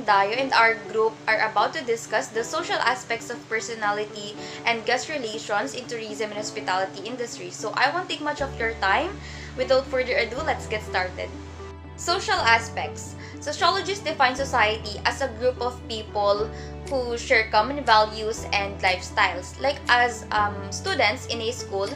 Dayo and our group are about to discuss the social aspects of personality and guest relations in tourism and hospitality industry. So I won't take much of your time. Without further ado, let's get started. Social aspects. Sociologists define society as a group of people who share common values and lifestyles. Like as students in a school,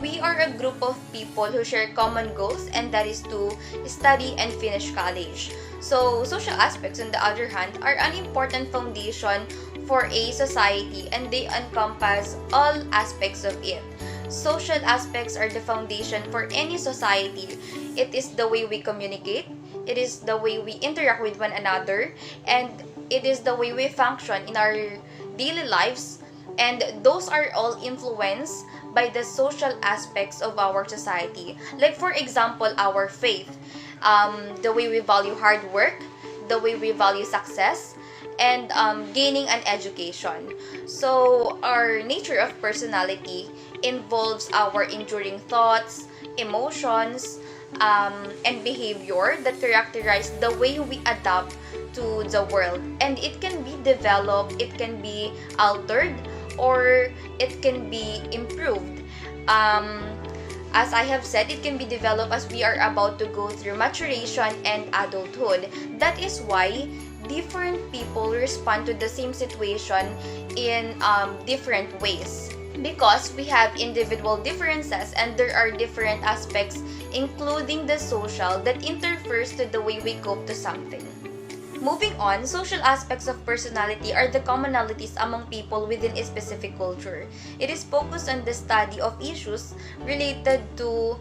we are a group of people who share common goals, and that is to study and finish college. So social aspects, on the other hand, are an important foundation for a society, and they encompass all aspects of it. Social aspects are the foundation for any society. It is the way we communicate, it is the way we interact with one another, and it is the way we function in our daily lives, and those are all influenced by the social aspects of our society. Like for example, our faith, the way we value hard work, the way we value success, and gaining an education. So our nature of personality involves our enduring thoughts, emotions, and behavior that characterize the way we adapt to the world. And it can be developed, it can be altered, or it can be improved. As I have said, it can be developed as we are about to go through maturation and adulthood. That is why different people respond to the same situation in different ways. Because we have individual differences, and there are different aspects, including the social, that interferes to the way we cope to something. Moving on, social aspects of personality are the commonalities among people within a specific culture. It is focused on the study of issues related to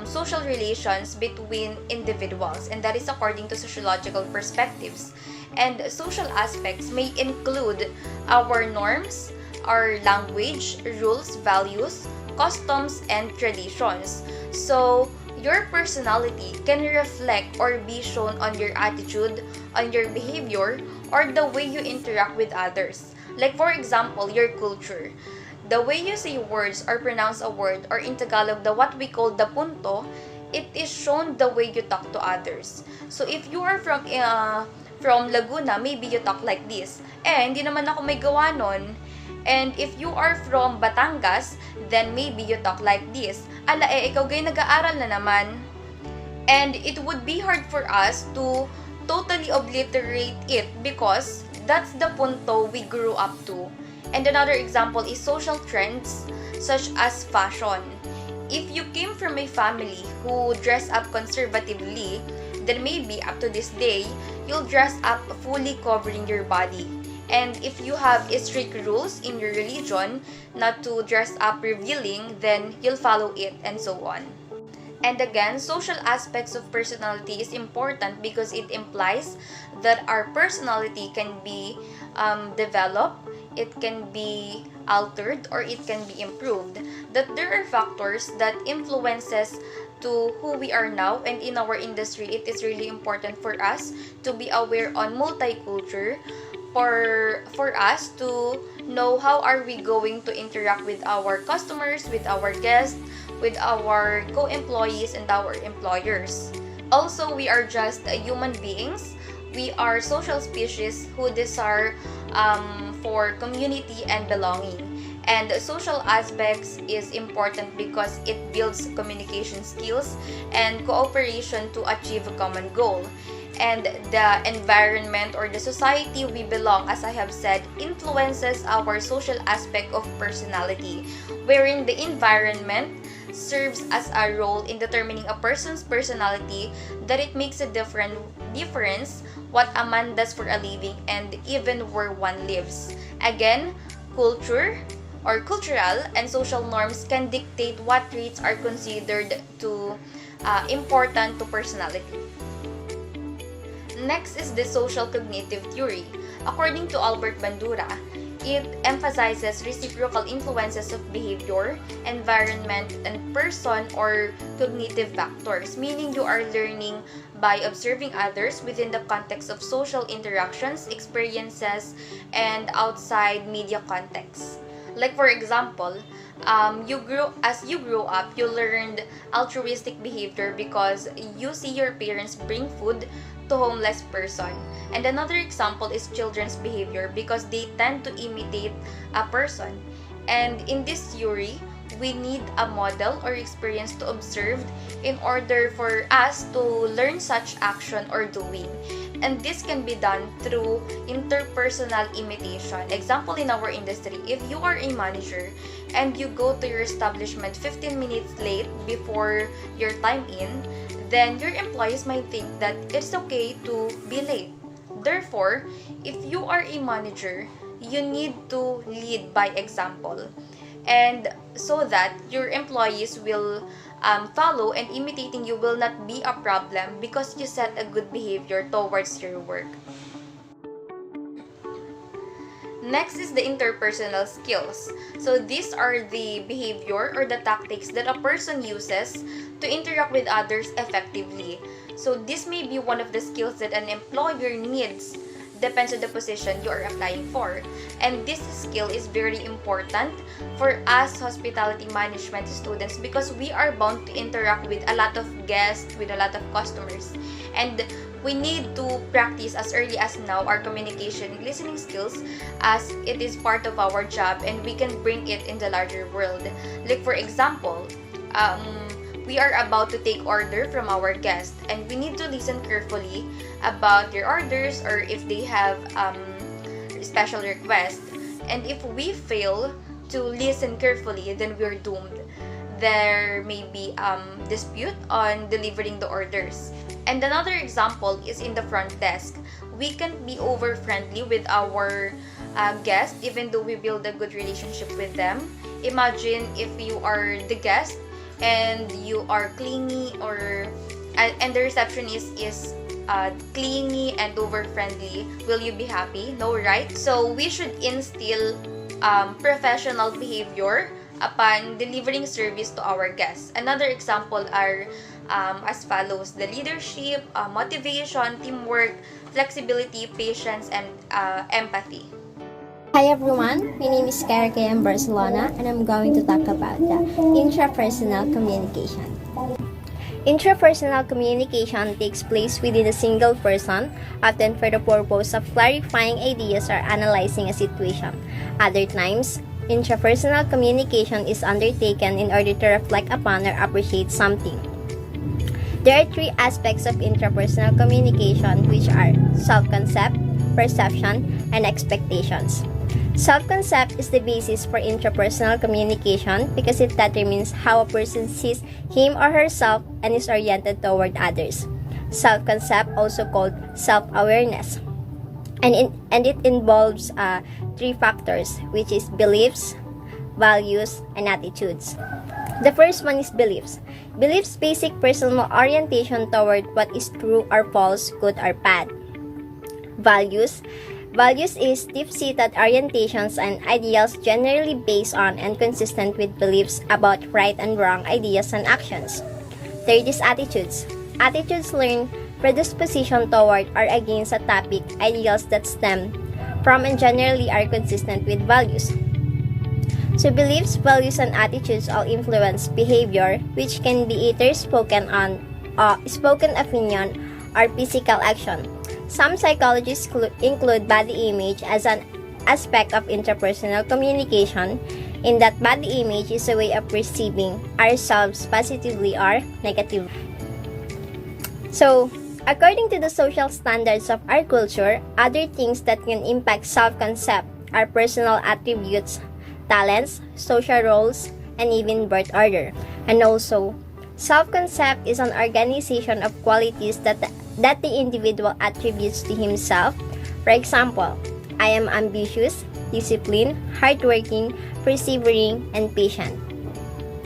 social relations between individuals, and that is according to sociological perspectives. And social aspects may include our norms, our language, rules, values, customs, and traditions. So, your personality can reflect or be shown on your attitude, on your behavior, or the way you interact with others. Like for example, your culture. The way you say words or pronounce a word, or in Tagalog, the what we call the punto, it is shown the way you talk to others. So if you are from Laguna, maybe you talk like this. Hindi naman ako may gawa nun. And if you are from Batangas, then maybe you talk like this. Ala ikaw gay nag-aaral na naman. And it would be hard for us to totally obliterate it because that's the punto we grew up to. And another example is social trends such as fashion. If you came from a family who dress up conservatively, then maybe up to this day, you'll dress up fully covering your body. And if you have strict rules in your religion not to dress up revealing, then you'll follow it, and so on. And again, social aspects of personality is important because it implies that our personality can be developed, it can be altered, or it can be improved. That there are factors that influences to who we are now, and in our industry, it is really important for us to be aware on multicultural, for us to know how are we going to interact with our customers, with our guests, with our co-employees, and our employers. Also, we are just human beings. We are social species who desire for community and belonging. And social aspects is important because it builds communication skills and cooperation to achieve a common goal. And the environment or the society we belong, as I have said, influences our social aspect of personality, wherein the environment serves as a role in determining a person's personality, that it makes a difference what a man does for a living and even where one lives. Again, culture, or cultural and social norms can dictate what traits are considered to important to personality. Next is the social cognitive theory. According to Albert Bandura, it emphasizes reciprocal influences of behavior, environment, and person or cognitive factors, meaning you are learning by observing others within the context of social interactions, experiences, and outside media contexts. Like for example, as you grow up, you learned altruistic behavior because you see your parents bring food to homeless person. And another example is children's behavior because they tend to imitate a person. And in this theory, we need a model or experience to observe in order for us to learn such action or doing. And this can be done through interpersonal imitation. Example in our industry, if you are a manager and you go to your establishment 15 minutes late before your time in, then your employees might think that it's okay to be late. Therefore, if you are a manager, you need to lead by example. And so that your employees will follow, and imitating you will not be a problem because you set a good behavior towards your work. Next is the interpersonal skills. So these are the behavior or the tactics that a person uses to interact with others effectively. So this may be one of the skills that an employer needs, depends on the position you are applying for. And this skill is very important for us hospitality management students because we are bound to interact with a lot of guests, with a lot of customers. And we need to practice as early as now our communication and listening skills, as it is part of our job and we can bring it in the larger world. Like for example, we are about to take order from our guest and we need to listen carefully about their orders or if they have special request. And if we fail to listen carefully, then we're doomed. There may be dispute on delivering the orders. And another example is in the front desk. We can't be over friendly with our guests even though we build a good relationship with them. Imagine if you are the guest and you are clingy and the receptionist is clingy and over friendly. Will you be happy? No, right? So we should instill professional behavior upon delivering service to our guests. Another example are as follows: the leadership, motivation, teamwork, flexibility, patience, and empathy. Hi everyone, my name is KM Barcelona and I'm going to talk about the intrapersonal communication. Intrapersonal communication takes place within a single person, often for the purpose of clarifying ideas or analyzing a situation. Other times, intrapersonal communication is undertaken in order to reflect upon or appreciate something. There are three aspects of intrapersonal communication, which are self-concept, perception, and expectations. Self-concept is the basis for intrapersonal communication because it determines how a person sees him or herself and is oriented toward others. Self-concept, also called self-awareness, and it involves three factors, which is beliefs, values, and attitudes. The first one is beliefs. Beliefs basic personal orientation toward what is true or false, good or bad. Values is deep-seated orientations and ideals generally based on and consistent with beliefs about right and wrong ideas and actions. Third is attitudes. Attitudes learn predisposition toward or against a topic, ideals that stem from and generally are consistent with values. So beliefs, values, and attitudes all influence behavior, which can be either spoken opinion or physical action. Some psychologists include body image as an aspect of interpersonal communication, in that body image is a way of perceiving ourselves positively or negatively. So, according to the social standards of our culture, other things that can impact self-concept are personal attributes, talents, social roles, and even birth order. And also, self-concept is an organization of qualities that the individual attributes to himself. For example, I am ambitious, disciplined, hardworking, persevering, and patient.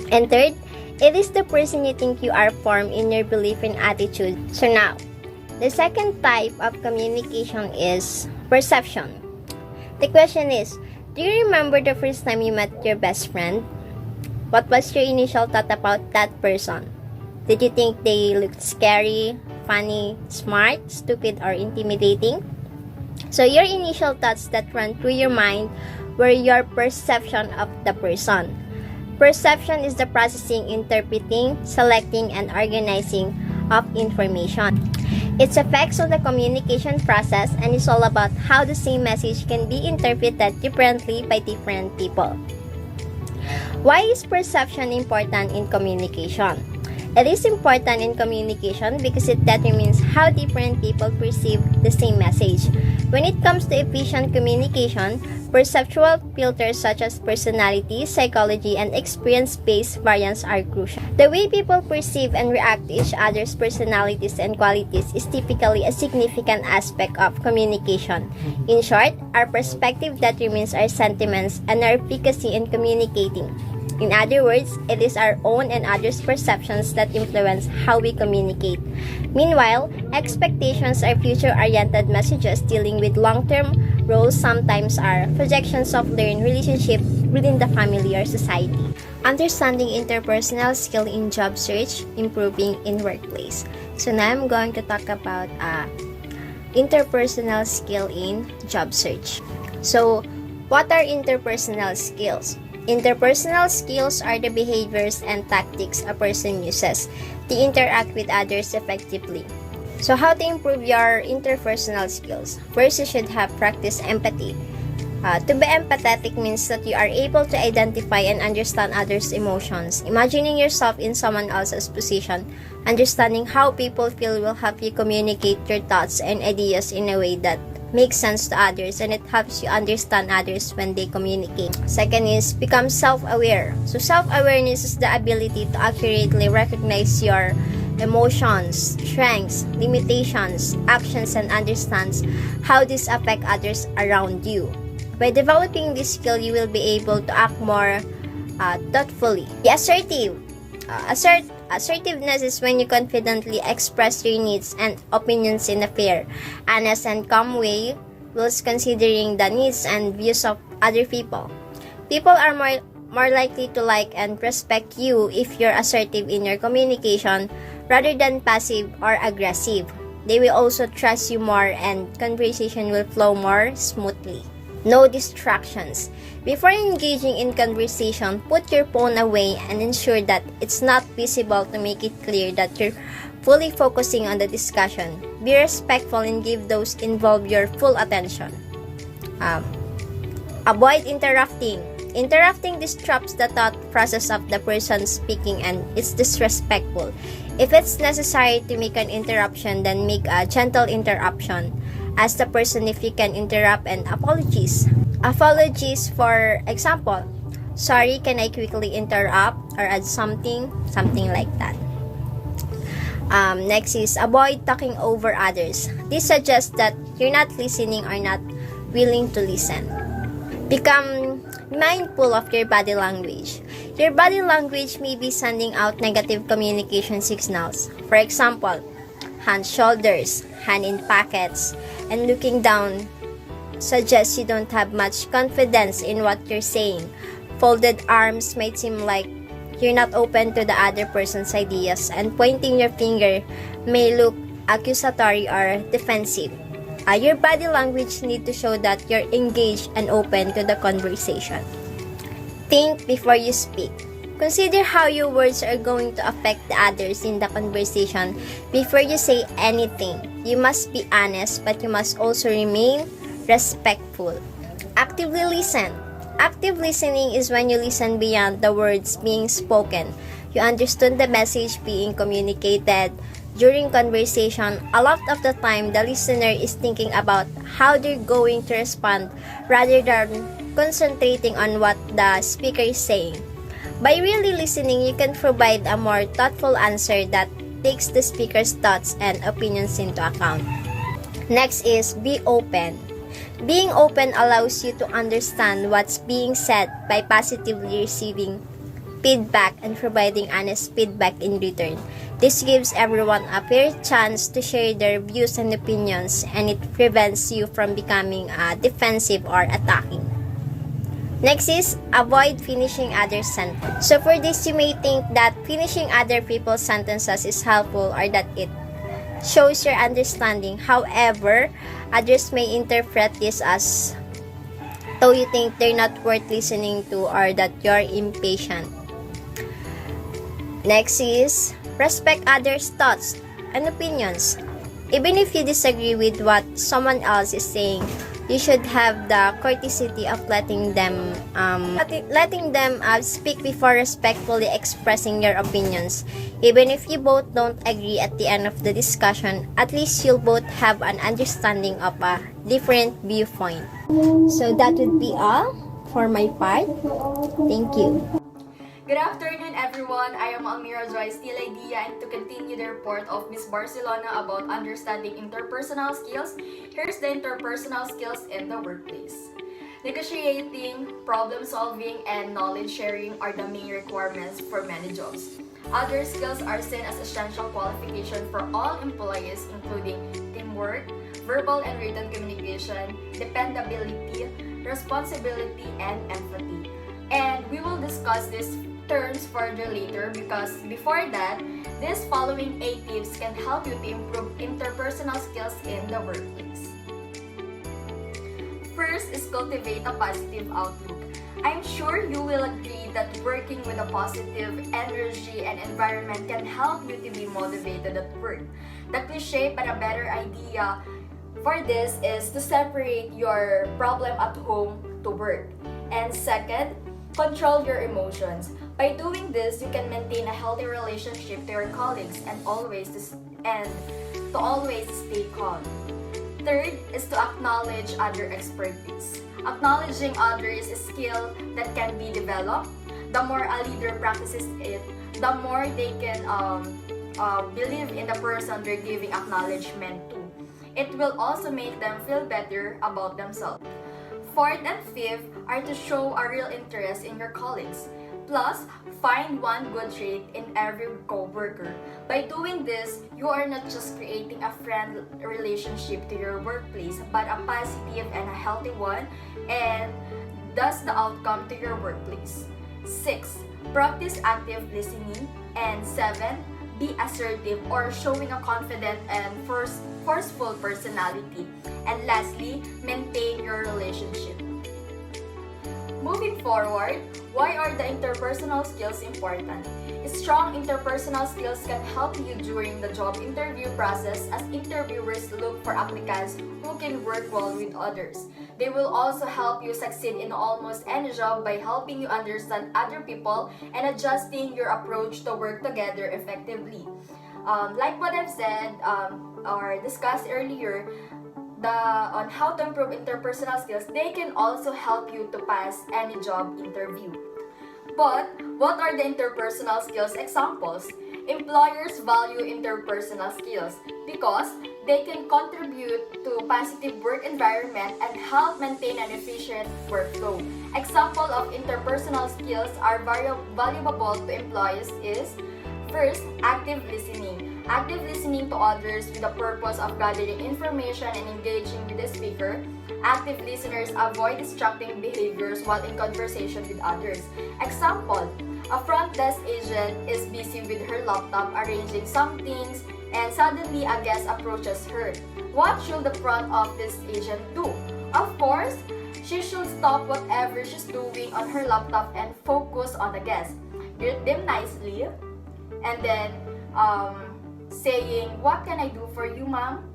And third, it is the person you think you are formed in your belief and attitude. So now, the second type of communication is perception. The question is, do you remember the first time you met your best friend? What was your initial thought about that person? Did you think they looked scary, funny, smart, stupid, or intimidating? So your initial thoughts that run through your mind were your perception of the person. Perception is the processing, interpreting, selecting, and organizing of information. Its effects on the communication process and is all about how the same message can be interpreted differently by different people. Why is perception important in communication? It is important in communication because it determines how different people perceive the same message. When it comes to efficient communication, perceptual filters such as personality, psychology, and experience-based variants are crucial. The way people perceive and react to each other's personalities and qualities is typically a significant aspect of communication. In short, our perspective determines our sentiments and our efficacy in communicating. In other words, it is our own and others' perceptions that influence how we communicate. Meanwhile, expectations are future-oriented messages dealing with long-term roles sometimes are projections of learned relationships within the family or society. Understanding interpersonal skill in job search, improving in workplace. So now I'm going to talk about interpersonal skill in job search. So, what are interpersonal skills? Interpersonal skills are the behaviors and tactics a person uses to interact with others effectively. So how to improve your interpersonal skills? First, you should have practice empathy. To be empathetic means that you are able to identify and understand others' emotions. Imagining yourself in someone else's position, understanding how people feel will help you communicate your thoughts and ideas in a way that makes sense to others, and it helps you understand others when they communicate. Second is become self-aware. So self-awareness is the ability to accurately recognize your emotions, strengths, limitations, actions, and understands how these affect others around you. By developing this skill, you will be able to act more thoughtfully. Be assertive. Assertiveness is when you confidently express your needs and opinions in a fair, honest, and calm way, whilst considering the needs and views of other people. People are more likely to like and respect you if you're assertive in your communication rather than passive or aggressive. They will also trust you more and conversation will flow more smoothly. No distractions. Before engaging in conversation, put your phone away and ensure that it's not visible to make it clear that you're fully focusing on the discussion. Be respectful and give those involved your full attention. Avoid interrupting. Interrupting disrupts the thought process of the person speaking and it's disrespectful. If it's necessary to make an interruption, then make a gentle interruption. Ask the person if you can interrupt and apologies. Apologies, for example, sorry, can I quickly interrupt or add something like that. Next is avoid talking over others. This suggests that you're not listening or not willing to listen. Become mindful of your body language. Your body language may be sending out negative communication signals. For example, hand shoulders, hand in pockets, and looking down suggests you don't have much confidence in what you're saying. Folded arms might seem like you're not open to the other person's ideas, and pointing your finger may look accusatory or defensive. Your body language needs to show that you're engaged and open to the conversation. Think before you speak. Consider how your words are going to affect the others in the conversation before you say anything. You must be honest, but you must also remain respectful. Actively listen. Active listening is when you listen beyond the words being spoken. You understand the message being communicated. During conversation, a lot of the time, the listener is thinking about how they're going to respond rather than concentrating on what the speaker is saying. By really listening, you can provide a more thoughtful answer that takes the speaker's thoughts and opinions into account. Next is be open. Being open allows you to understand what's being said by positively receiving feedback and providing honest feedback in return. This gives everyone a fair chance to share their views and opinions, and it prevents you from becoming defensive or attacking. Next is avoid finishing other sentences. So for this, you may think that finishing other people's sentences is helpful or that it shows your understanding. However, others may interpret this as though you think they're not worth listening to or that you're impatient. Next is respect others' thoughts and opinions. Even if you disagree with what someone else is saying, you should have the courtesy of letting them speak before respectfully expressing your opinions. Even if you both don't agree at the end of the discussion, at least you'll both have an understanding of a different viewpoint. So that would be all for my part. Thank you. Good afternoon, everyone. I am Almira Joy Still Idea, and to continue the report of Miss Barcelona about understanding interpersonal skills, here's the interpersonal skills in the workplace. Negotiating, problem solving, and knowledge sharing are the main requirements for many jobs. Other skills are seen as essential qualification for all employees, including teamwork, verbal and written communication, dependability, responsibility, and empathy. And we will discuss these terms further later, because before that, these following 8 tips can help you to improve interpersonal skills in the workplace. First is cultivate a positive outlook. I'm sure you will agree that working with a positive energy and environment can help you to be motivated at work. The cliche but a better idea for this is to separate your problem at home to work. And second, control your emotions. By doing this, you can maintain a healthy relationship to your colleagues and to always stay calm. Third is to acknowledge other expertise. Acknowledging others is a skill that can be developed. The more a leader practices it, the more they can believe in the person they're giving acknowledgement to. It will also make them feel better about themselves. Fourth and fifth are to show a real interest in your colleagues. Plus, find one good trait in every co-worker. By doing this, you are not just creating a friend relationship to your workplace, but a positive and a healthy one, and thus the outcome to your workplace. 6. Practice active listening. And 7. Be assertive or showing a confident and forceful personality. And lastly, maintain your relationship. Moving forward, why are the interpersonal skills important? Strong interpersonal skills can help you during the job interview process, as interviewers look for applicants who can work well with others. They will also help you succeed in almost any job by helping you understand other people and adjusting your approach to work together effectively. Like what I've said or discussed earlier, on how to improve interpersonal skills, they can also help you to pass any job interview. But what are the interpersonal skills examples? Employers value interpersonal skills because they can contribute to positive work environment and help maintain an efficient workflow. Example of interpersonal skills are valuable to employees is: first, active listening. Active listening to others with the purpose of gathering information and engaging with the speaker. Active listeners avoid distracting behaviors while in conversation with others. Example, a front desk agent is busy with her laptop arranging some things, and suddenly a guest approaches her. What should the front office agent do? Of course, she should stop whatever she's doing on her laptop and focus on the guest. Greet them nicely, and then saying, "What can I do for you, ma'am?"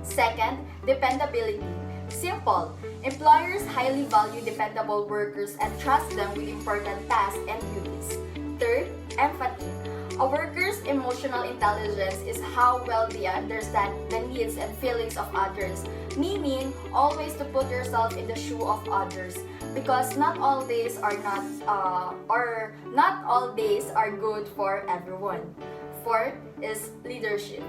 Second, dependability. Simple. Employers highly value dependable workers and trust them with important tasks and duties. Third, empathy. A worker's emotional intelligence is how well they understand the needs and feelings of others, meaning always to put yourself in the shoe of others, because not all days are good for everyone. Fourth is leadership.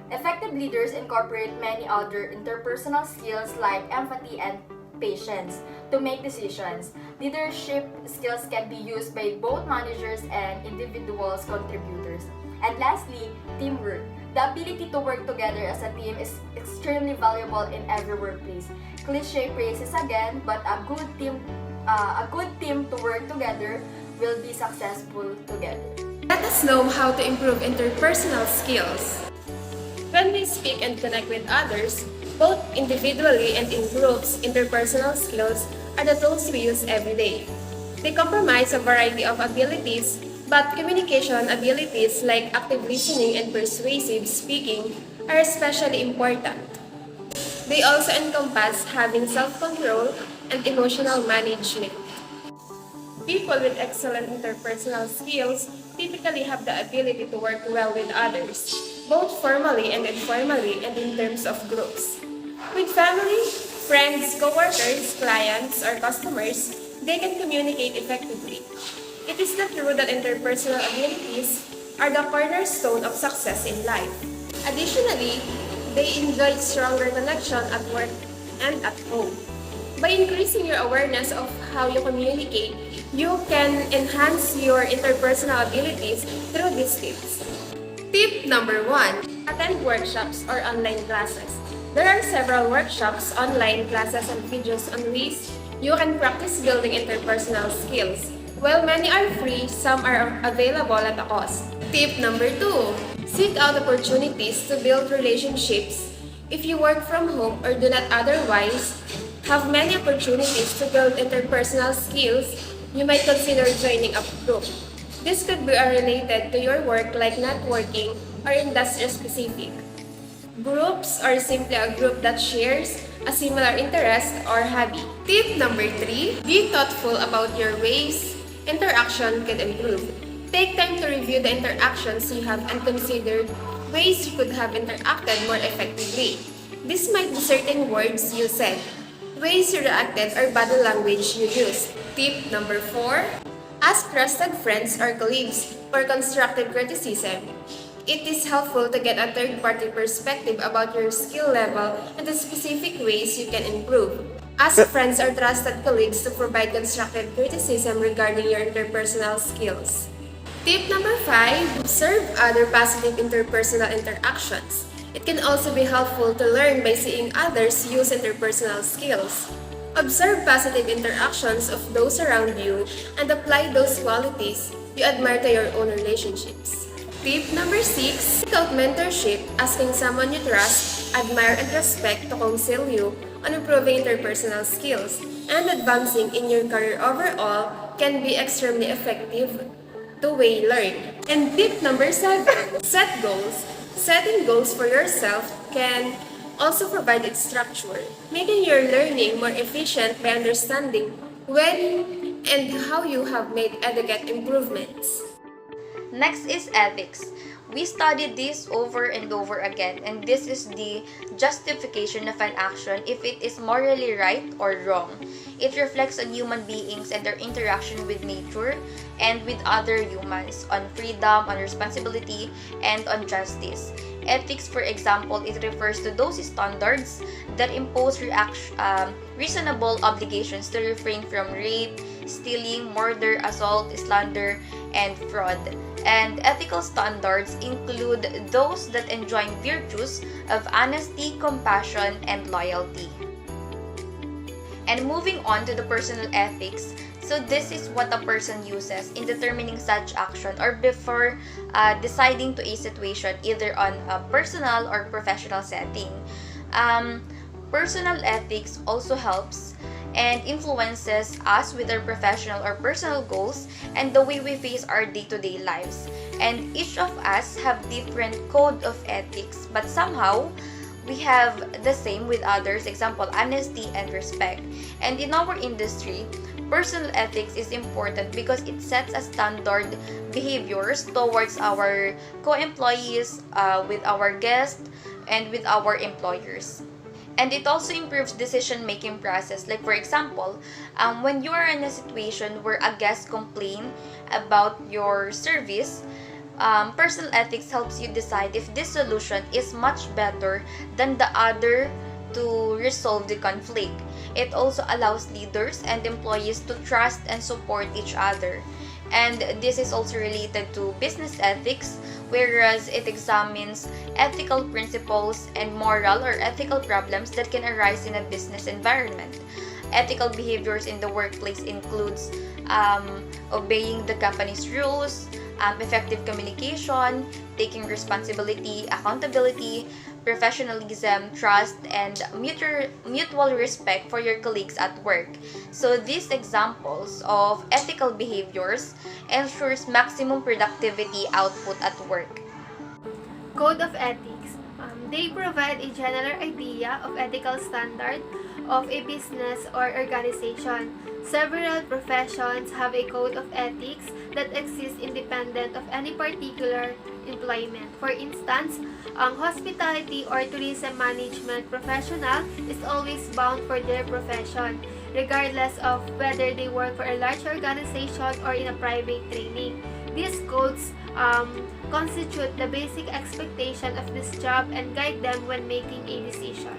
Effective leaders incorporate many other interpersonal skills like empathy and patience to make decisions. Leadership skills can be used by both managers and individuals contributors. And lastly, teamwork. The ability to work together as a team is extremely valuable in every workplace. Cliche phrases again, but a good team to work together will be successful together. Let us know how to improve interpersonal skills. When we speak and connect with others, both individually and in groups, interpersonal skills are the tools we use every day. They comprise a variety of abilities, but communication abilities like active listening and persuasive speaking are especially important. They also encompass having self-control and emotional management. People with excellent interpersonal skills typically have the ability to work well with others, both formally and informally and in terms of groups. With family, friends, coworkers, clients, or customers, they can communicate effectively. It is not true that interpersonal abilities are the cornerstone of success in life. Additionally, they enjoy stronger connection at work and at home. By increasing your awareness of how you communicate, you can enhance your interpersonal abilities through these tips. Tip number 1. Attend workshops or online classes. There are several workshops, online classes, and videos on ways you can practice building interpersonal skills. While many are free, some are available at a cost. Tip number 2. Seek out opportunities to build relationships. If you work from home or do not otherwise have many opportunities to build interpersonal skills, you might consider joining a group. This could be related to your work like networking or industry-specific. Groups are simply a group that shares a similar interest or hobby. Tip number 3. Be thoughtful about your ways interaction can improve. Take time to review the interactions you have and consider ways you could have interacted more effectively. This might be certain words you said, ways you reacted, or body language you used. Tip number 4. Ask trusted friends or colleagues for constructive criticism. It is helpful to get a third-party perspective about your skill level and the specific ways you can improve. Ask friends or trusted colleagues to provide constructive criticism regarding your interpersonal skills. Tip number 5. Observe other positive interpersonal interactions. It can also be helpful to learn by seeing others use interpersonal skills. Observe positive interactions of those around you and apply those qualities you admire to your own relationships. Tip number 6. Seek out mentorship, asking someone you trust, admire, and respect to counsel you on improving interpersonal skills and advancing in your career overall can be extremely effective two-way learn. And tip number 7, set goals. Setting goals for yourself can also provide its structure, making your learning more efficient by understanding when and how you have made adequate improvements. Next is ethics. We studied this over and over again, and this is the justification of an action if it is morally right or wrong. It reflects on human beings and their interaction with nature and with other humans, on freedom, on responsibility, and on justice. Ethics, for example, it refers to those standards that impose reasonable obligations to refrain from rape, stealing, murder, assault, slander, and fraud. And ethical standards include those that enjoin virtues of honesty, compassion, and loyalty. And moving on to the personal ethics, so this is what a person uses in determining such action or before deciding to a situation either on a personal or professional setting. Personal ethics also helps and influences us with our professional or personal goals and the way we face our day-to-day lives. And each of us have different code of ethics, but somehow we have the same with others, example, honesty and respect. And in our industry, personal ethics is important because it sets a standard behaviors towards our co-employees, with our guests, and with our employers. And it also improves decision-making process. Like for example, when you are in a situation where a guest complain about your service, Personal ethics helps you decide if this solution is much better than the other to resolve the conflict. It also allows leaders and employees to trust and support each other. And this is also related to business ethics, whereas it examines ethical principles and moral or ethical problems that can arise in a business environment. Ethical behaviors in the workplace includes obeying the company's rules, effective communication, taking responsibility, accountability, professionalism, trust, and mutual respect for your colleagues at work. So these examples of ethical behaviors ensures maximum productivity output at work. Code of Ethics. They provide a general idea of ethical standard of a business or organization. Several professions have a code of ethics that exists independent of any particular employment. For instance, ang hospitality or tourism management professional is always bound for their profession, regardless of whether they work for a large organization or in a private training. These codes constitute the basic expectation of this job and guide them when making a decision.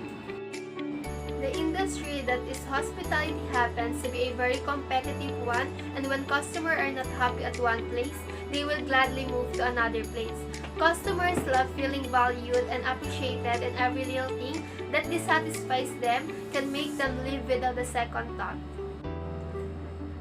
The industry that is hospitality happens to be a very competitive one, and when customers are not happy at one place, they will gladly move to another place. Customers love feeling valued and appreciated, and every little thing that dissatisfies them can make them live without a second thought.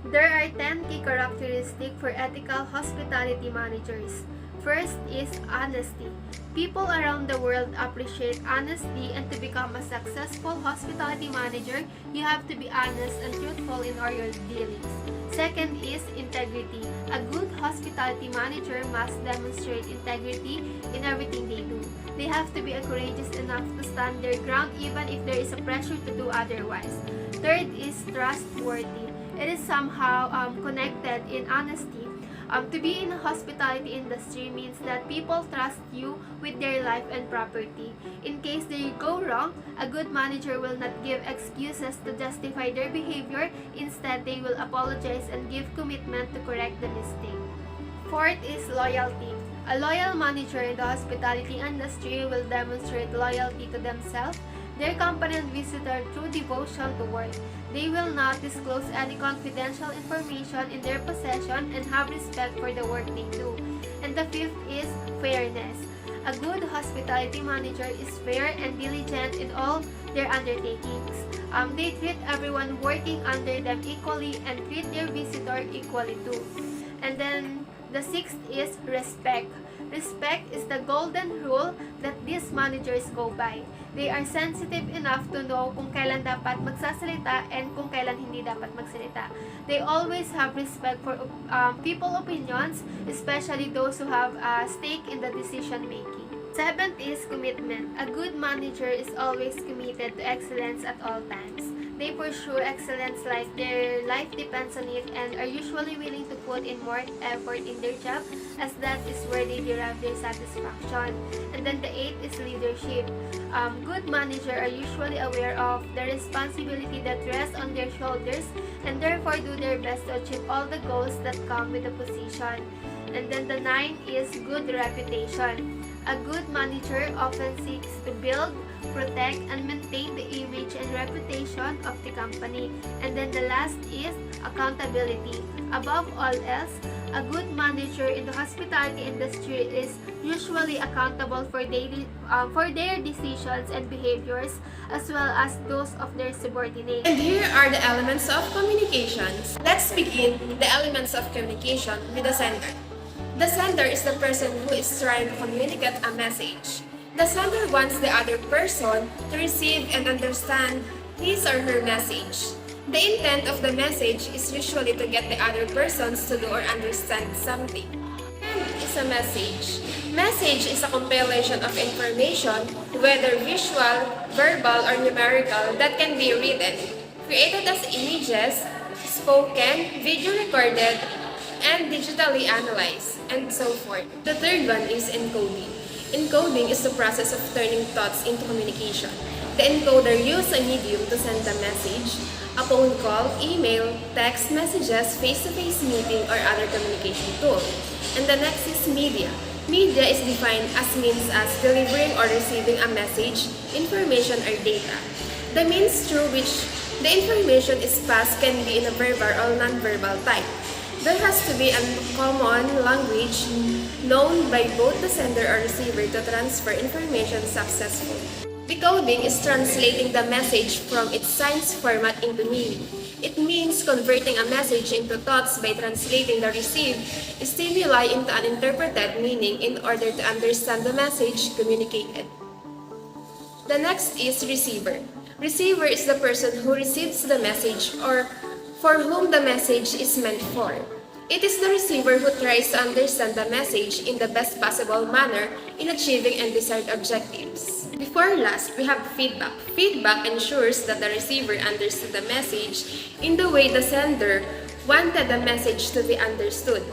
There are 10 key characteristics for ethical hospitality managers. First is honesty. People around the world appreciate honesty, and to become a successful hospitality manager, you have to be honest and truthful in all your dealings. Second is integrity. A good hospitality manager must demonstrate integrity in everything they do. They have to be courageous enough to stand their ground even if there is a pressure to do otherwise. Third is trustworthy. It is somehow connected in honesty. To be in the hospitality industry means that people trust you with their life and property. In case they go wrong, a good manager will not give excuses to justify their behavior. Instead, they will apologize and give commitment to correct the mistake. Fourth is loyalty. A loyal manager in the hospitality industry will demonstrate loyalty to themselves, their company and visitor through devotion to work. They will not disclose any confidential information in their possession and have respect for the work they do. And the fifth is fairness. A good hospitality manager is fair and diligent in all their undertakings. They treat everyone working under them equally and treat their visitor equally too. And then the sixth is respect. Respect is the golden rule that these managers go by. They are sensitive enough to know kung kailan dapat magsasalita and kung kailan hindi dapat magsalita. They always have respect for people's opinions, especially those who have a stake in the decision making. Seventh is commitment. A good manager is always committed to excellence at all times. They pursue excellence like their life depends on it and are usually willing to put in more effort in their job, as that is where they derive their satisfaction. And then the eighth is leadership. Good managers are usually aware of the responsibility that rests on their shoulders and therefore do their best to achieve all the goals that come with the position. And then the ninth is good reputation. A good manager often seeks to build, protect, and maintain the image and reputation of the company. And then the last is accountability. Above all else, a good manager in the hospitality industry is usually accountable for their decisions and behaviors, as well as those of their subordinates. And here are the elements of communications. Let's begin the elements of communication with the sender. The sender is the person who is trying to communicate a message. The sender wants the other person to receive and understand his or her message. The intent of the message is usually to get the other persons to do or understand something. And is a message. Message is a compilation of information, whether visual, verbal, or numerical, that can be written, created as images, spoken, video recorded, and digitally analyzed, and so forth. The third one is encoding. Encoding is the process of turning thoughts into communication. The encoder uses a medium to send the message. a phone call, email, text messages, face-to-face meeting, or other communication tool. And the next is media. Media is defined as means as delivering or receiving a message, information, or data. The means through which the information is passed can be in a verbal or non-verbal type. There has to be a common language known by both the sender or receiver to transfer information successfully. Decoding is translating the message from its science format into meaning. It means converting a message into thoughts by translating the received stimuli into an interpreted meaning in order to understand the message communicated. The next is receiver. Receiver is the person who receives the message or for whom the message is meant for. It is the receiver who tries to understand the message in the best possible manner in achieving and desired objectives. Before last, we have feedback. Feedback ensures that the receiver understood the message in the way the sender wanted the message to be understood.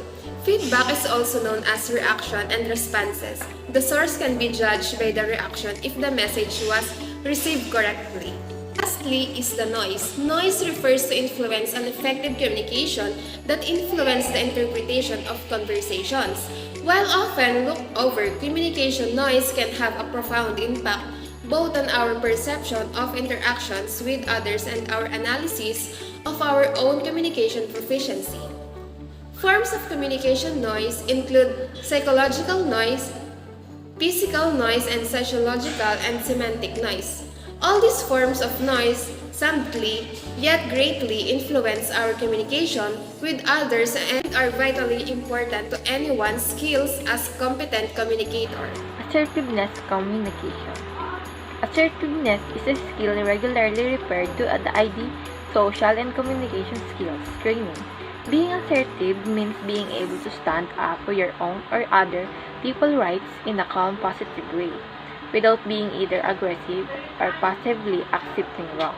Feedback is also known as reaction and responses. The source can be judged by the reaction if the message was received correctly. Lastly is the noise. Noise refers to influence and effective communication that influence the interpretation of conversations. While often looked over, communication noise can have a profound impact both on our perception of interactions with others and our analysis of our own communication proficiency. Forms of communication noise include psychological noise, physical noise, and sociological and semantic noise. All these forms of noise subtly yet greatly influence our communication with others and are vitally important to anyone's skills as competent communicator. Assertiveness communication. Assertiveness is a skill regularly referred to as the ID, social, and communication skills training. Being assertive means being able to stand up for your own or other people's rights in a calm, positive way, without being either aggressive or passively accepting wrong.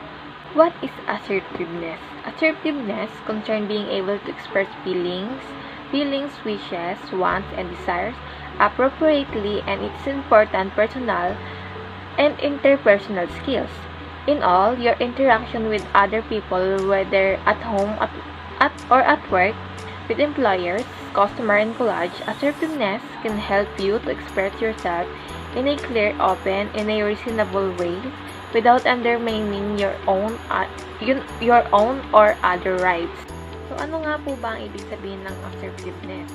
What is assertiveness? Assertiveness concerns being able to express feelings, wishes, wants, and desires appropriately, and its important personal and interpersonal skills. In all, your interaction with other people, whether at home or at work, with employers, customers, and college, assertiveness can help you to express yourself in a clear, open, and a reasonable way without undermining your own or other rights. So, ano nga po ba ang ibig sabihin ng assertiveness?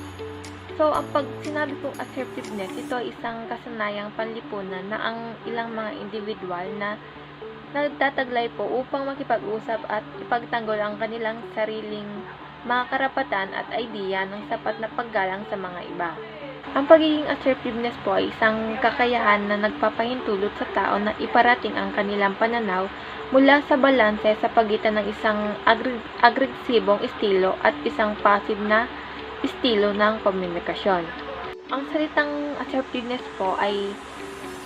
So, ang pag sinabi pong assertiveness, ito ay isang kasanayang panlipunan na ang ilang mga individual na nagtataglay po upang makipag-usap at ipagtanggol ang kanilang sariling mga karapatan at idea ng sapat na paggalang sa mga iba. Ang pagiging assertiveness po ay isang kakayahan na nagpapahintulot sa tao na iparating ang kanilang pananaw mula sa balanse sa pagitan ng isang agresibong estilo at isang passive na estilo ng komunikasyon. Ang salitang assertiveness po ay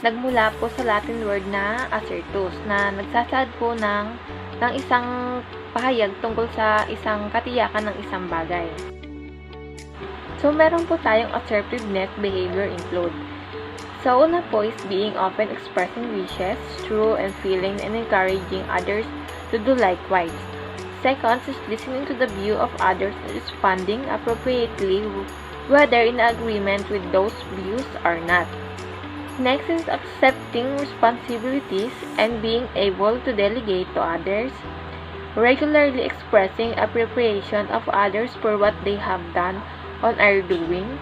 nagmula po sa Latin word na assertus na nagsasaad po ng isang pahayag tungkol sa isang katiyakan ng isang bagay. So, meron po tayong assertiveness behavior include. So, una po is being open, expressing wishes, true and feeling, and encouraging others to do likewise. Second is listening to the view of others and responding appropriately, whether in agreement with those views or not. Next is accepting responsibilities and being able to delegate to others, regularly expressing appreciation of others for what they have done on our doing.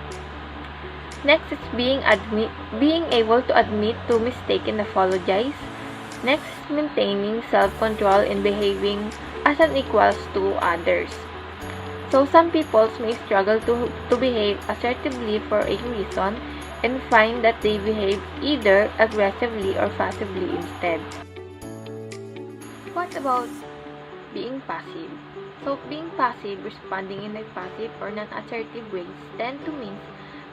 Next is being able to admit to mistake and apologize. Next is maintaining self-control and behaving as an equals to others. So some people may struggle to behave assertively for a reason and find that they behave either aggressively or passively instead. What about being passive? So, being passive, responding in a passive or non-assertive ways tend to mean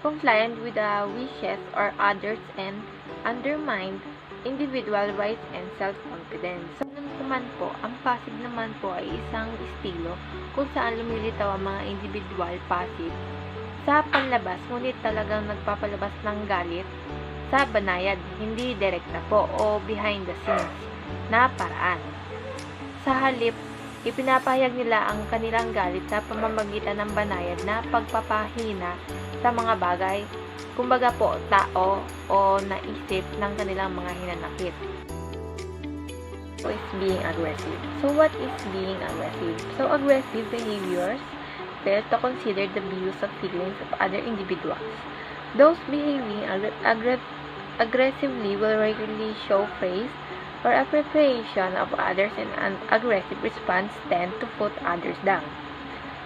compliant with the wishes or others and undermine individual rights and self-confidence. So, naman po, ang passive naman po ay isang estilo kung saan lumilitaw ang mga individual passive sa panlabas, ngunit talagang nagpapalabas ng galit sa banayad, hindi direkta po o behind the scenes na paraan. Sa halip ipinapahayag nila ang kanilang galit sa pamamagitan ng banayad na pagpapahina sa mga bagay, kumbaga po tao o naisip ng kanilang mga hinanakit. So, is being aggressive. So, what is being aggressive? So, aggressive behaviors fail to consider the views of feelings of other individuals. Those behaving aggressively will regularly show praise or appreciation of others, and an aggressive response tend to put others down.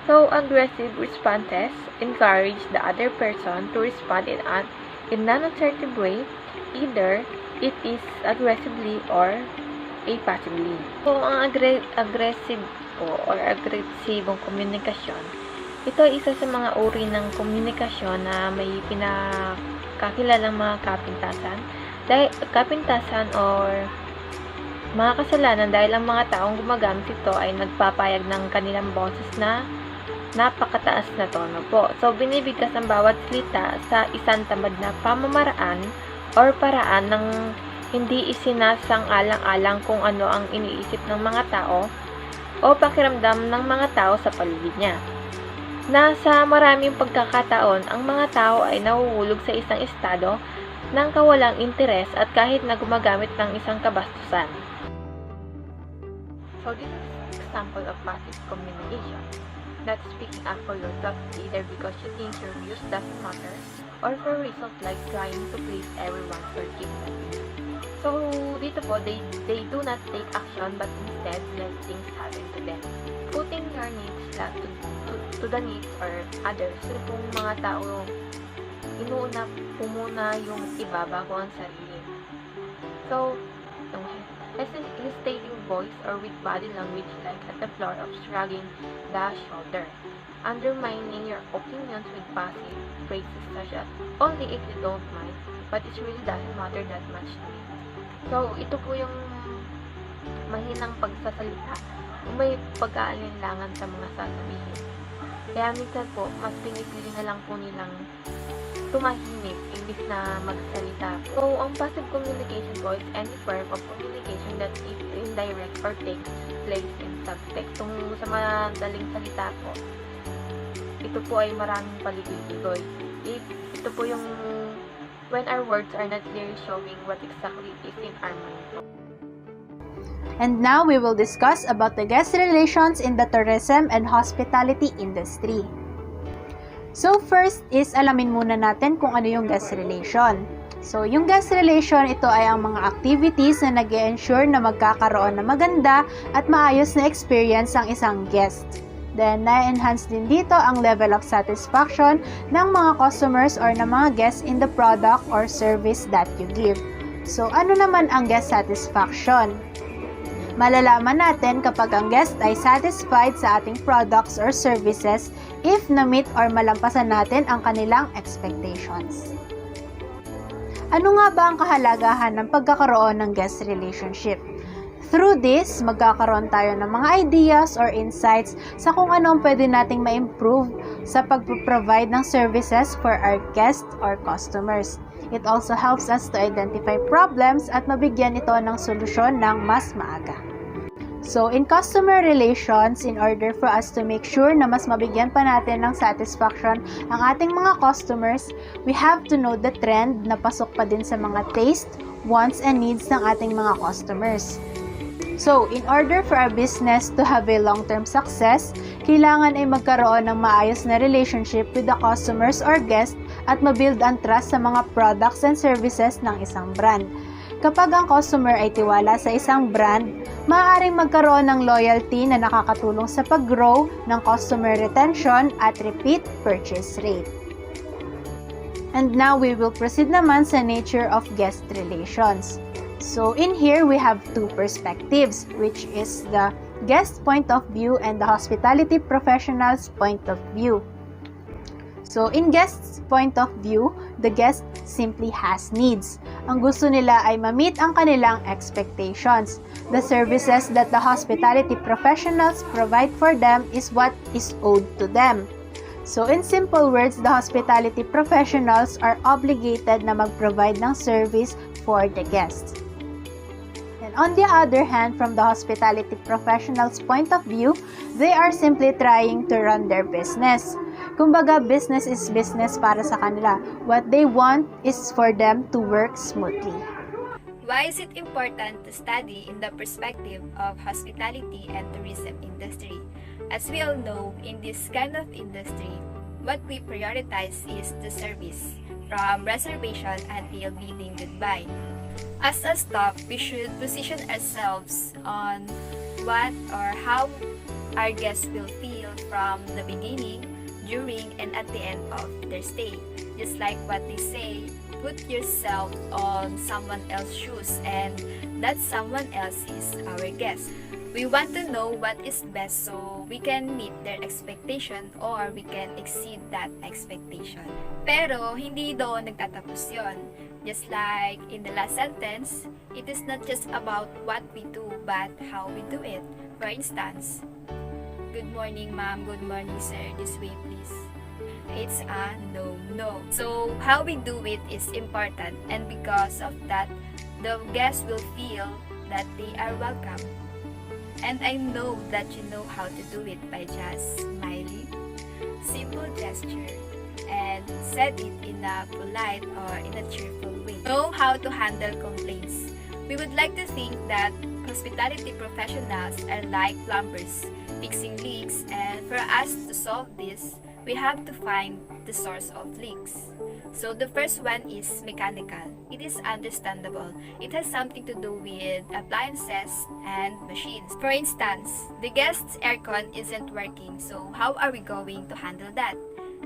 So, aggressive responses encourage the other person to respond in an assertive way, either it is aggressively or passively. So, ang aggressive po or agresibong komunikasyon, ito ay isa sa mga uri ng komunikasyon na may pinakakilalang mga kapintasan or mga kasalanan dahil ang mga taong gumagamit ito ay nagpapayag ng kanilang boses na napakataas na tono po. So, binibigkas ang bawat salita sa isang tamad na pamamaraan or paraan ng hindi isinasang-alang-alang kung ano ang iniisip ng mga tao o pakiramdam ng mga tao sa paligid niya. Sa maraming pagkakataon, ang mga tao ay nahuhulog sa isang estado ng kawalang interes at kahit na gumagamit ng isang kabastusan. So, this is an example of passive communication. Not speaking up for yourself either because you think your views doesn't matter or for reasons like trying to please everyone or keep happy. So, dito po, they do not take action but instead let things happen to them. Putting your needs to the needs or others. So, kung mga tao, inuuna po muna yung iba bago ang sarili. So, hesitating voice or with body language like at the floor of shrugging the shoulder. Undermining your opinions with passive phrases such as, only if you don't mind, but it really doesn't matter that much to me. So, ito po yung mahinang pagsasalita kung may pag-aalinlangan sa mga sasabihin. Kaya minsan po, mas pinipili na lang po nilang tumahimik imbis na magsalita. So, ang passive communication po is any form of communication that is indirect or takes place in subtext. Kung sa madaling salita po, ito po ay maraming paligoy-ligoy. Ito po yung when our words are not clearly showing what exactly is in our mind. And now we will discuss about the guest relations in the tourism and hospitality industry. So first is alamin muna natin kung ano yung guest relation. So yung guest relation, ito ay ang mga activities na nag-ensure na magkakaroon ng maganda at maayos na experience ang isang guest. Then, na-enhance din dito ang level of satisfaction ng mga customers or ng mga guests in the product or service that you give. So, ano naman ang guest satisfaction? Malalaman natin kapag ang guest ay satisfied sa ating products or services if na-meet or malampasan natin ang kanilang expectations. Ano nga ba ang kahalagahan ng pagkakaroon ng guest relationship? Through this, magkakaroon tayo ng mga ideas or insights sa kung ano ang pwede nating ma-improve sa pag-provide ng services for our guests or customers. It also helps us to identify problems at mabigyan ito ng solusyon ng mas maaga. So, in customer relations, in order for us to make sure na mas mabigyan pa natin ng satisfaction ang ating mga customers, we have to know the trend na pasok pa din sa mga taste, wants, and needs ng ating mga customers. So, in order for our business to have a long-term success, kailangan ay magkaroon ng maayos na relationship with the customers or guests at mabuild ang trust sa mga products and services ng isang brand. Kapag ang customer ay tiwala sa isang brand, maaaring magkaroon ng loyalty na nakakatulong sa pag-grow ng customer retention at repeat purchase rate. And now, we will proceed naman sa nature of guest relations. So, in here, we have two perspectives, which is the guest point of view and the hospitality professional's point of view. So, in guest's point of view, the guest simply has needs. Ang gusto nila ay ma-meet ang kanilang expectations. The services that the hospitality professionals provide for them is what is owed to them. So, in simple words, the hospitality professionals are obligated na mag-provide ng service for the guests. And on the other hand, from the hospitality professionals' point of view, they are simply trying to run their business. Kumbaga, business is business para sa kanila. What they want is for them to work smoothly. Why is it important to study in the perspective of hospitality and tourism industry? As we all know, in this kind of industry, what we prioritize is the service, from reservation until bidding goodbye. As a staff, we should position ourselves on what or how our guests will feel from the beginning, during, and at the end of their stay. Just like what they say, put yourself on someone else's shoes, and that someone else is our guest. We want to know what is best so we can meet their expectation or we can exceed that expectation. Pero hindi doon nagtatapos yon. Just like in the last sentence, it is not just about what we do but how we do it. For instance, good morning ma'am, good morning sir, this way please. It's a no. So how we do it is important, and because of that, the guests will feel that they are welcome. And I know that you know how to do it by just smiling, simple gesture, and said it in a polite or in a cheerful way. Know how to handle complaints. We would like to think that hospitality professionals are like plumbers, fixing leaks, and for us to solve this, we have to find the source of leaks. So the first one is mechanical. It is understandable. It has something to do with appliances and machines. For instance, the guest's aircon isn't working, so how are we going to handle that?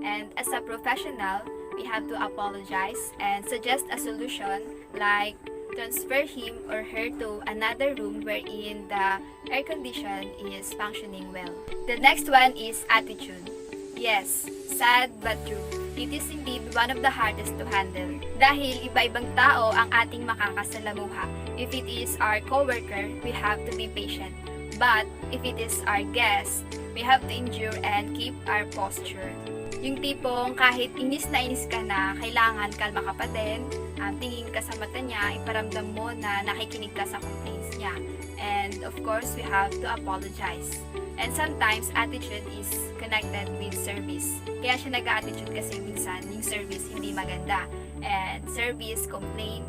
And as a professional, we have to apologize and suggest a solution like transfer him or her to another room wherein the air condition is functioning well. The next one is attitude. Yes, sad but true. It is indeed one of the hardest to handle. Dahil iba-ibang tao ang ating makakasalamuha. If it is our coworker, we have to be patient. But if it is our guest, we have to endure and keep our posture. Yung tipong kahit inis ka na, kailangan kalma ka pa din, tingin ka sa mata niya, iparamdam mo na nakikinig ka sa complaints niya. And of course, we have to apologize. And sometimes, attitude is connected with service. Kaya siya nag-attitude kasi minsan yung service hindi maganda. And service complaint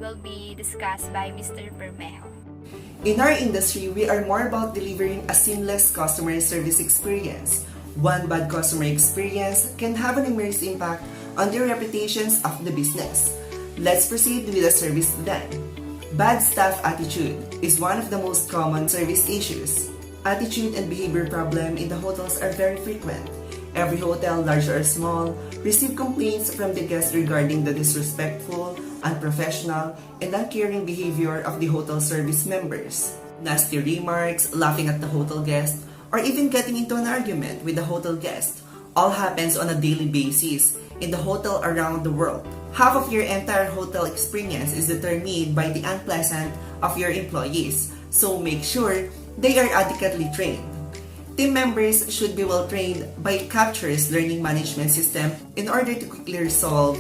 will be discussed by Mr. Bermejo. In our industry, we are more about delivering a seamless customer service experience. One bad customer experience can have an immense impact on the reputations of the business. Let's proceed with the service then. Bad staff attitude is one of the most common service issues. Attitude and behavior problems in the hotels are very frequent. Every hotel, large or small, receive complaints from the guests regarding the disrespectful, unprofessional, and uncaring behavior of the hotel service members. Nasty remarks, laughing at the hotel guest, or even getting into an argument with the hotel guest all happens on a daily basis in the hotel around the world. Half of your entire hotel experience is determined by the unpleasant of your employees, so make sure they are adequately trained. Team members should be well trained by Capture's learning management system in order to quickly resolve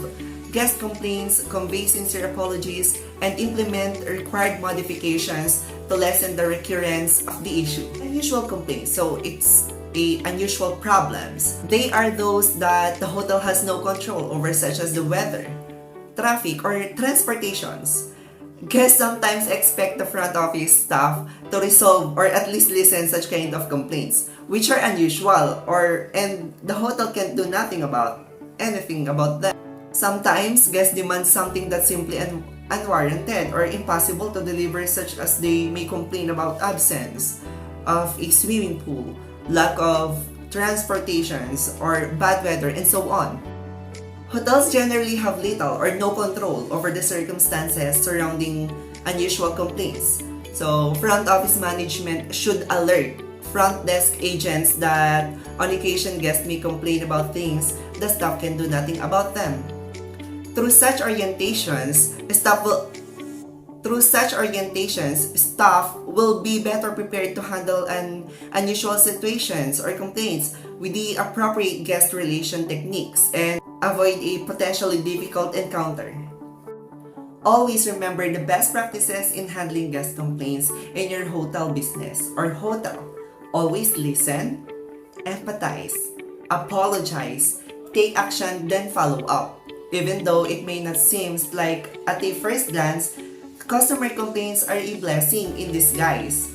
guest complaints, convey sincere apologies, and implement required modifications to lessen the recurrence of the issue. Unusual complaints, so it's unusual problems. They are those that the hotel has no control over, such as the weather, traffic, or transportations. Guests sometimes expect the front office staff to resolve or at least listen such kind of complaints, which are unusual, and the hotel can't do anything about them. Sometimes guests demand something that's simply unwarranted or impossible to deliver, such as they may complain about absence of a swimming pool, lack of transportations, or bad weather, and so on. Hotels generally have little or no control over the circumstances surrounding unusual complaints. So, front office management should alert front desk agents that on occasion guests may complain about things the staff can do nothing about them. Through such orientations, staff will be better prepared to handle unusual situations or complaints with the appropriate guest relation techniques and avoid a potentially difficult encounter. Always remember the best practices in handling guest complaints in your hotel business or hotel. Always listen, empathize, apologize, take action, then follow up. Even though it may not seem like at a first glance, customer complaints are a blessing in disguise.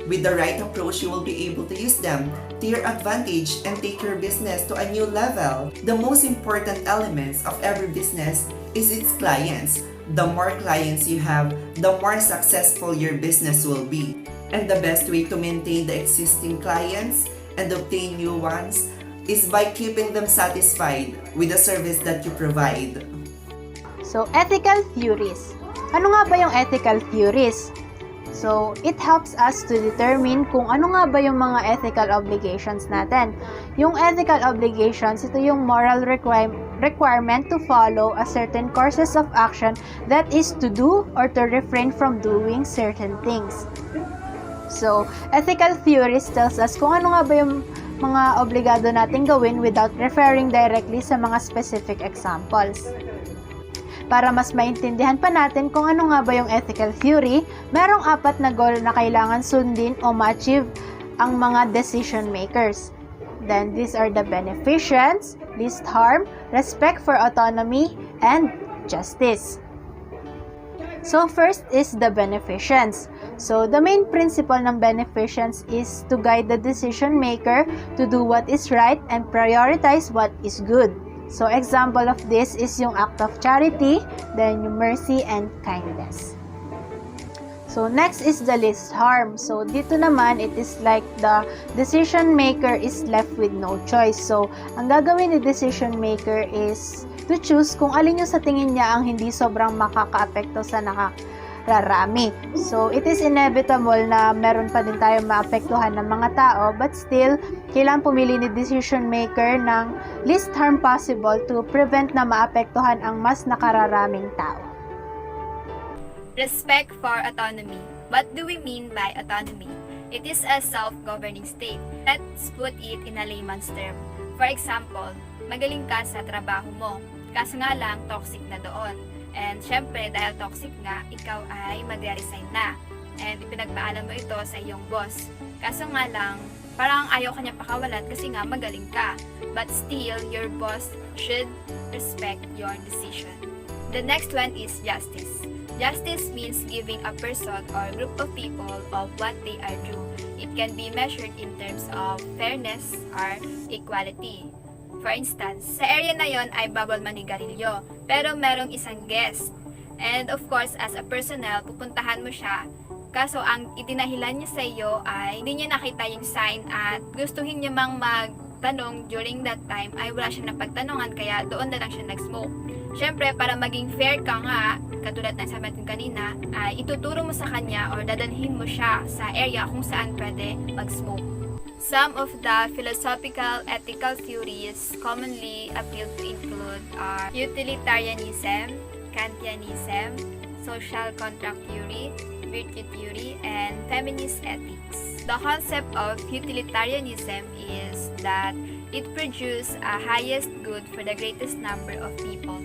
With the right approach, you will be able to use them to your advantage and take your business to a new level. The most important elements of every business is its clients. The more clients you have, the more successful your business will be. And the best way to maintain the existing clients and obtain new ones is by keeping them satisfied with the service that you provide. So, ethical theories. Ano nga ba yung ethical theories? So, it helps us to determine kung ano nga ba yung mga ethical obligations natin. Yung ethical obligations, ito yung moral requirement to follow a certain courses of action that is to do or to refrain from doing certain things. So, ethical theories tells us kung ano nga ba yung mga obligado nating gawin without referring directly sa mga specific examples. Para mas maintindihan pa natin kung ano nga ba yung ethical theory, merong 4 na goal na kailangan sundin o ma-achieve ang mga decision makers. Then, these are the beneficence, least harm, respect for autonomy, and justice. So, first is the beneficence. So, the main principle ng beneficence is to guide the decision maker to do what is right and prioritize what is good. So, example of this is yung act of charity, then yung mercy and kindness. So, next is the least harm. So, dito naman, it is like the decision maker is left with no choice. So, ang gagawin ni decision maker is to choose kung alin yung sa tingin niya ang hindi sobrang makakaapekto sa nakararami. So, it is inevitable na meron pa din tayong maapektuhan ng mga tao, but still, kailangan pumili ni decision maker ng least harm possible to prevent na maapektuhan ang mas nakararaming tao. Respect for autonomy. What do we mean by autonomy? It is a self-governing state. Let's put it in a layman's term. For example, magaling ka sa trabaho mo, kaso nga lang toxic na doon. And syempre, dahil toxic nga, ikaw ay magre-resign na. And ipinagpaalam mo ito sa iyong boss. Kaso nga lang, parang ayaw kanya pakawalan kasi nga magaling ka. But still, your boss should respect your decision. The next one is justice. Justice means giving a person or group of people of what they are due. It can be measured in terms of fairness or equality. For instance, sa area na yon ay bawal manigarilyo, pero merong isang guest. And of course, as a personnel, pupuntahan mo siya. Kaso ang itinahilan niya sa iyo ay hindi niya nakita yung sign at gustuhin niya mang magtanong during that time ay wala siya napagtanungan kaya doon na lang siya nag-smoke. Siyempre, para maging fair ka nga, katulad ng sabi natin kanina, ay ituturo mo sa kanya or dadalhin mo siya sa area kung saan pwede mag-smoke. Some of the philosophical ethical theories commonly appeal to include are utilitarianism, Kantianism, social contract theory, virtue theory, and feminist ethics. The concept of utilitarianism is that it produces a highest good for the greatest number of people.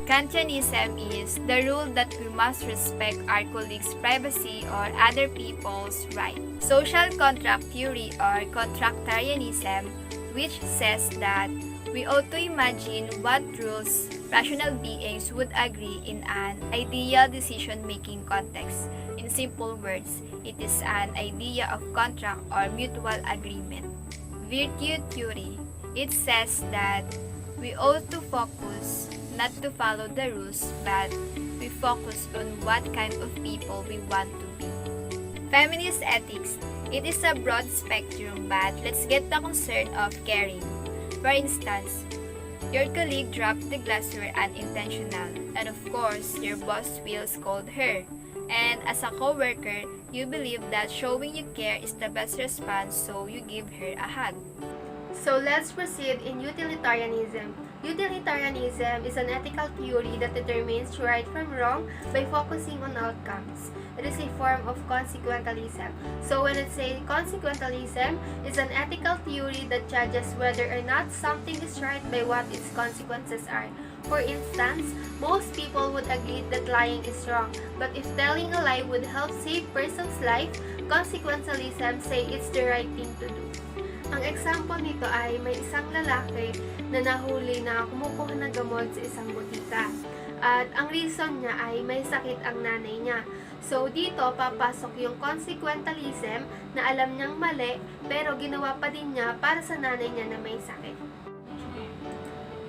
Kantianism is the rule that we must respect our colleagues' privacy or other people's right. Social contract theory or contractarianism, which says that we ought to imagine what rules rational beings would agree in an ideal decision-making context. In simple words, it is an idea of contract or mutual agreement. Virtue theory, it says that we ought to focus not to follow the rules, but we focus on what kind of people we want to be. Feminist ethics, it is a broad spectrum, but let's get the concern of caring. For instance, your colleague dropped the glassware unintentional, and of course, your boss will scold her. And as a co-worker, you believe that showing you care is the best response, so you give her a hug. So let's proceed in utilitarianism. Utilitarianism is an ethical theory that determines right from wrong by focusing on outcomes. It is a form of consequentialism. So when it says consequentialism is an ethical theory that judges whether or not something is right by what its consequences are. For instance, most people would agree that lying is wrong, but if telling a lie would help save person's life, consequentialism say it's the right thing to do. Ang example nito ay may isang lalaki na nahuli na kumukuha ng gamot sa isang butika. At ang reason niya ay may sakit ang nanay niya. So dito papasok yung consequentialism na alam niyang mali pero ginawa pa din niya para sa nanay niya na may sakit.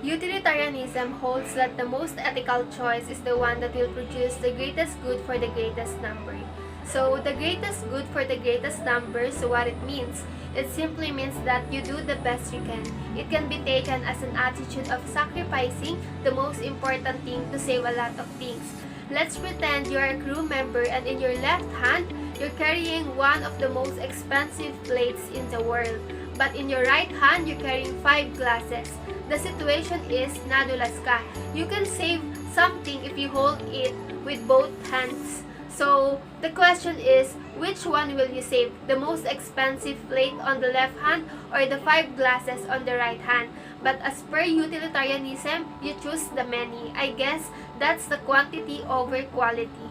Utilitarianism holds that the most ethical choice is the one that will produce the greatest good for the greatest number. So the greatest good for the greatest number, so what it means? It simply means that you do the best you can. It can be taken as an attitude of sacrificing the most important thing to save a lot of things. Let's pretend you're a crew member and in your left hand, you're carrying one of the most expensive plates in the world. But in your right hand, you're carrying 5 glasses. The situation is nadulas ka. You can save something if you hold it with both hands. So, the question is, which one will you save? The most expensive plate on the left hand or the 5 glasses on the right hand? But as per utilitarianism, you choose the many. I guess that's the quantity over quality.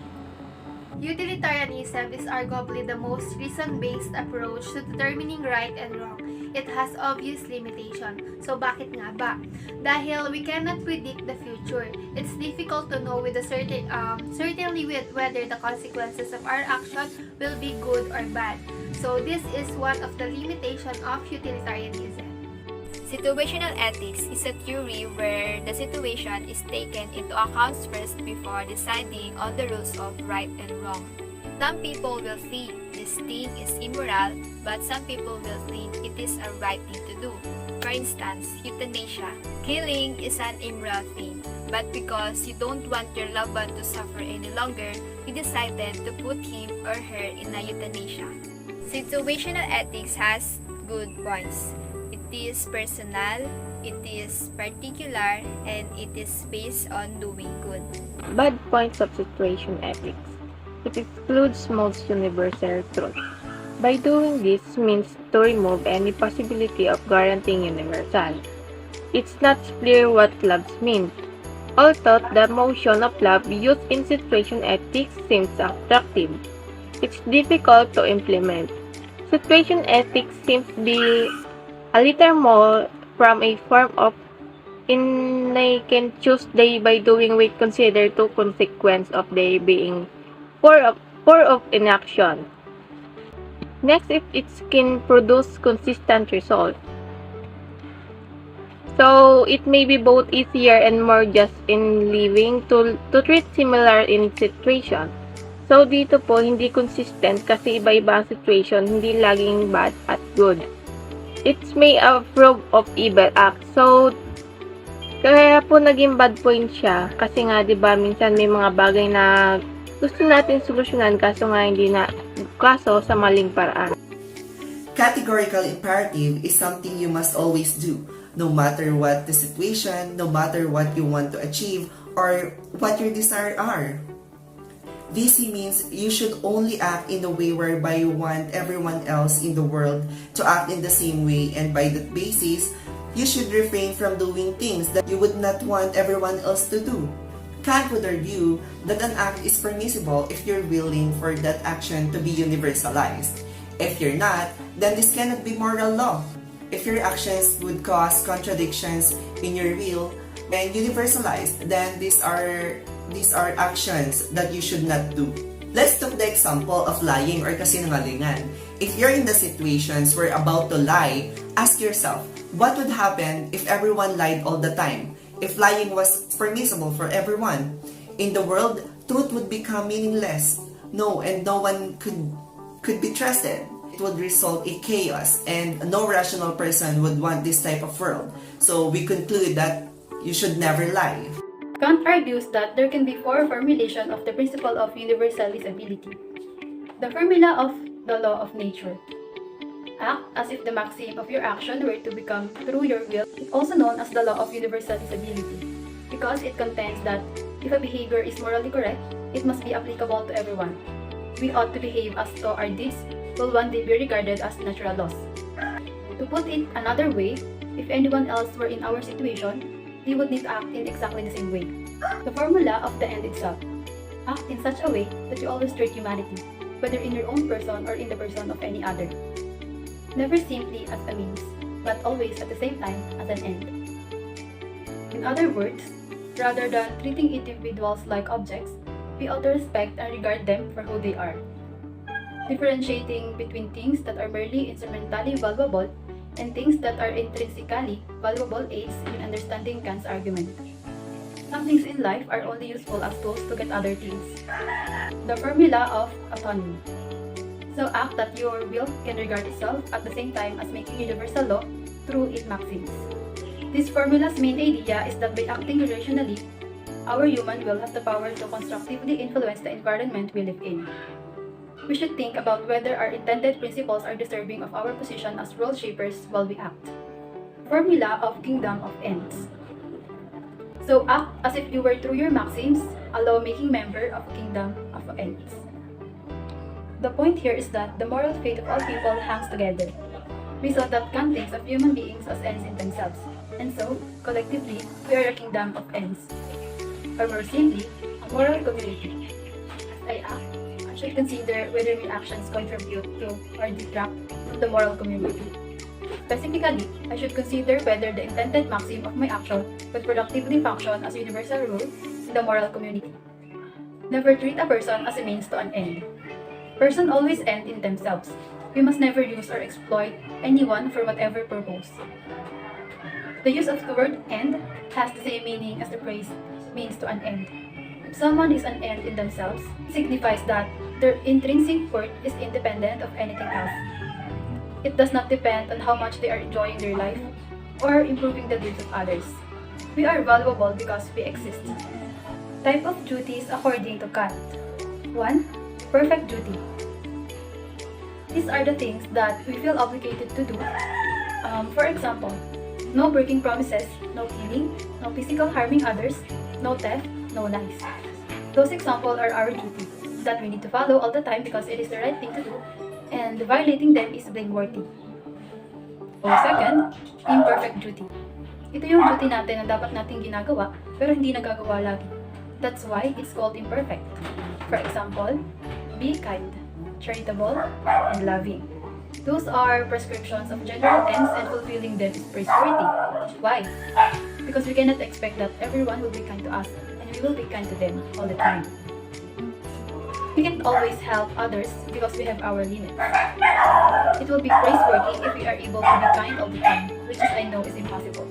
Utilitarianism is arguably the most reason-based approach to determining right and wrong. It has obvious limitation. So bakit nga ba? Dahil we cannot predict the future. It's difficult to know with a certainly with whether the consequences of our action will be good or bad. So this is one of the limitations of utilitarianism. Situational ethics is a theory where the situation is taken into account first before deciding on the rules of right and wrong. Some people will think this thing is immoral, but some people will think it is a right thing to do. For instance, euthanasia. Killing is an immoral thing, but because you don't want your loved one to suffer any longer, you decided to put him or her in a euthanasia. Situational ethics has good points. It is personal, it is particular, and it is based on doing good. Bad points of situation ethics. It excludes most universal truth. By doing this means to remove any possibility of guaranteeing universal. It's not clear what love means. Although the notion of love used in situation ethics seems attractive, it's difficult to implement. Situation ethics seems to be a little more from a form of I can choose day by doing with consider to consequence of day being poor of inaction. Next, if it can produce consistent results. So, it may be both easier and more just in living to treat similar in situation. So, dito po, hindi consistent kasi iba-iba ang situation, hindi laging bad at good. It may approve of evil act. So, kaya po naging bad point siya kasi nga 'di ba minsan may mga bagay na gusto natin solusyonan kaso sa maling paraan. Categorical imperative is something you must always do, no matter what the situation, no matter what you want to achieve, or what your desires are. This means you should only act in a way whereby you want everyone else in the world to act in the same way, and by that basis, you should refrain from doing things that you would not want everyone else to do. Kant would argue that an act is permissible if you're willing for that action to be universalized. If you're not, then this cannot be moral law. If your actions would cause contradictions in your will when universalized, then these are actions that you should not do. Let's take the example of lying or kasinungalingan. If you're in the situations where about to lie, ask yourself, what would happen if everyone lied all the time? If lying was permissible for everyone, in the world, truth would become meaningless. And no one could be trusted. It would result in chaos, and no rational person would want this type of world. So we conclude that you should never lie. Kant argues that there can be 4 formulations of the principle of universalizability. The formula of the law of nature. Act as if the maxim of your action were to become through your will, also known as the law of universalizability, because it contains that if a behavior is morally correct, it must be applicable to everyone. We ought to behave as though our deeds will one day be regarded as natural laws. To put it another way, if anyone else were in our situation, they would need to act in exactly the same way. The formula of the end itself. Act in such a way that you always treat humanity, whether in your own person or in the person of any other. Never simply as a means, but always at the same time as an end. In other words, rather than treating individuals like objects, we ought to respect and regard them for who they are. Differentiating between things that are merely instrumentally valuable and things that are intrinsically valuable aids in understanding Kant's argument. Some things in life are only useful as tools to get other things. The formula of autonomy. So act that your will can regard itself at the same time as making universal law through its maxims. This formula's main idea is that by acting rationally, our human will has the power to constructively influence the environment we live in. We should think about whether our intended principles are deserving of our position as world shapers while we act. Formula of Kingdom of Ends. So act as if you were through your maxims, a law-making member of Kingdom of Ends. The point here is that the moral fate of all people hangs together. We saw that Kant thinks of human beings as ends in themselves, and so, collectively, we are a kingdom of ends. Or more simply, a moral community. As I act, I should consider whether my actions contribute to or detract from the moral community. Specifically, I should consider whether the intended maxim of my action would productively function as a universal rule in the moral community. Never treat a person as a means to an end. Persons always end in themselves. We must never use or exploit anyone for whatever purpose. The use of the word end has the same meaning as the phrase means to an end. If someone is an end in themselves, it signifies that their intrinsic worth is independent of anything else. It does not depend on how much they are enjoying their life or improving the lives of others. We are valuable because we exist. Type of duties according to Kant. 1. Perfect duty. These are the things that we feel obligated to do. For example, no breaking promises, no killing, no physical harming others, no theft, no lies. Those examples are our duties that we need to follow all the time because it is the right thing to do, and violating them is blameworthy. Second, imperfect duty. Ito yung duty natin na dapat nating ginagawa pero hindi nagagawa lagi. That's why it's called imperfect. For example, be kind, charitable, and loving. Those are prescriptions of general ends and fulfilling them is praiseworthy. Why? Because we cannot expect that everyone will be kind to us and we will be kind to them all the time. We can't always help others because we have our limits. It will be praiseworthy if we are able to be kind all the time, which is I know is impossible.